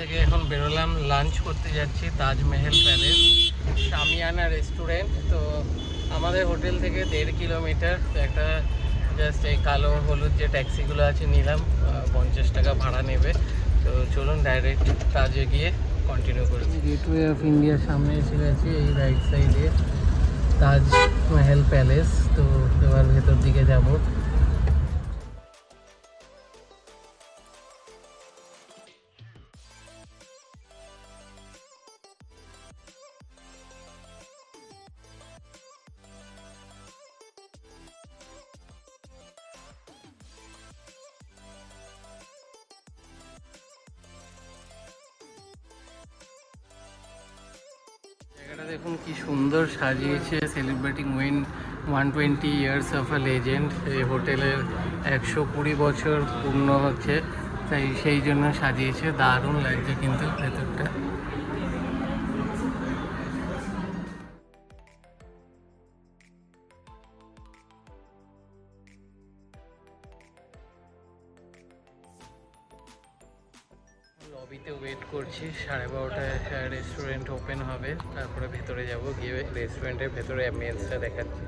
থেকে এখন বেরোলাম, লাঞ্চ করতে যাচ্ছি তাজমহল প্যালেস, শামিয়ানা রেস্টুরেন্ট। তো আমাদের হোটেল থেকে 1.5 কিলোমিটার। একটা জাস্ট এই কালো হলুদ যে ট্যাক্সিগুলো আছে নিলাম, 50 টাকা ভাড়া নেবে। তো চলুন ডাইরেক্ট তাজে গিয়ে কন্টিনিউ করছি। গেটওয়ে অফ ইন্ডিয়ার সামনে এসে গেছি, এই রাইট সাইডে তাজমহল প্যালেস। তো এবার ভেতর দিকে যাব। জায়গাটা দেখুন কি সুন্দর সাজিয়েছে, celebrating 120 years of a legend. এই হোটেলের 120 বছর পূর্ণ হচ্ছে, তাই সেই জন্য সাজিয়েছে। দারুণ লাগছে কিন্তু ভেতরটা। লবিতে ওয়েট করছি, 12:30টায় রেস্টুরেন্ট ওপেন হবে, তারপরে ভেতরে যাব, গিয়ে রেস্টুরেন্টের ভেতরে অ্যাম্বিয়েন্সটা দেখাচ্ছি।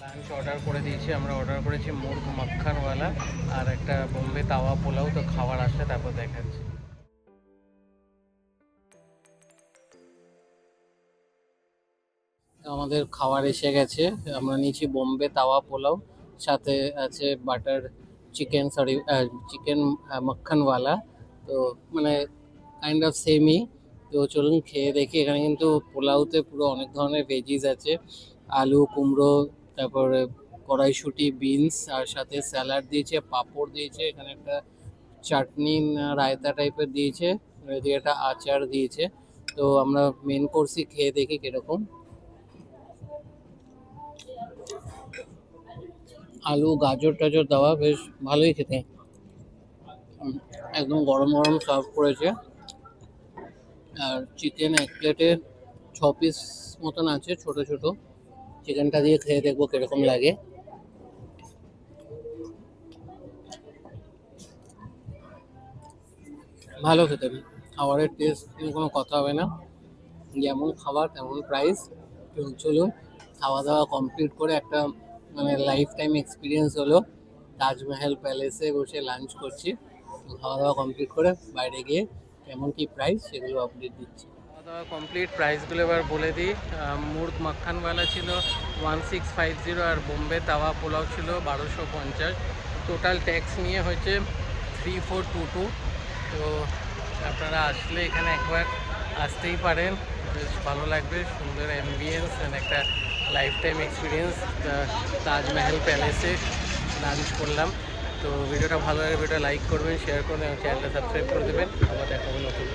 লাঞ্চ অর্ডার করে দিয়েছি আমরা। অর্ডার করেছি মুর্গ মাখানওয়ালা আর একটা বোম্বে তাওয়া পোলাও। তো খাবার আসলে তারপর দেখাচ্ছি। আমাদের খাবার এসে গেছে। আমরা নিয়েছি বোম্বে তাওয়া পোলাও, সাথে আছে বাটার চিকেন, চিকেন মাখানওয়ালা। তো মানে কাইন্ড অফ সেমই। তো চলুন খেয়ে দেখি। এখানে কিন্তু পোলাওতে পুরো অনেক ধরনের ভেজিস আছে, আলু, কুমড়ো, তারপরে কড়াইশুঁটি, বিনস, আর সাথে স্যালাড দিয়েছে, পাঁপড় দিয়েছে, এখানে একটা চাটনি রায়তা টাইপের দিয়েছে, এদিকে একটা আচার দিয়েছে। তো আমরা মেন কোর্সই খেয়ে দেখি কিরকম। আলু, গাজর টাজর দেওয়া, বেশ ভালোই খেতে। একদম গরম গরম সার্ভ করেছে। আর চিকেন এক প্লেটে 6 পিস মতন আছে, ছোট ছোট। চিকেনটা দিয়ে খেয়ে দেখবো কিরকম লাগে। ভালো খেতে, খাবারের টেস্ট নিয়ে কোনো কথা হবে না। যেমন খাবার তেমন প্রাইস। চলুন খাওয়া দাওয়া কমপ্লিট করে একটা মানে লাইফ টাইম এক্সপিরিয়েন্স হলো। তাজমহল প্যালেসে বসে লাঞ্চ করছি। খাওয়া দাওয়া কমপ্লিট করে বাইরে গিয়ে কেমন কি প্রাইস সেগুলো আপডেট দিচ্ছি। খাওয়া দাওয়া কমপ্লিট, প্রাইসগুলো এবার বলে দিই। মুর্গ মাখানওয়ালা ছিল 1650, আর বোম্বে তাওয়া পোলাও ছিল 1250। টোটাল ট্যাক্স নিয়ে হয়েছে 3422। তো আপনারা আসলে এখানে একবার আসতেই পারেন, বেশ ভালো লাগবে। সুন্দর অ্যাম্বিয়েন্স অ্যান্ড একটা লাইফ টাইম এক্সপিরিয়েন্স। তাজমহল প্যালেসে লাঞ্চ করলাম। তো ভিডিওটা ভালো লাগে, ভিডিওটা লাইক করবেন, শেয়ার করবেন, চ্যানেলটা সাবস্ক্রাইব করে দেবেন। আবার দেখা হবে নতুন।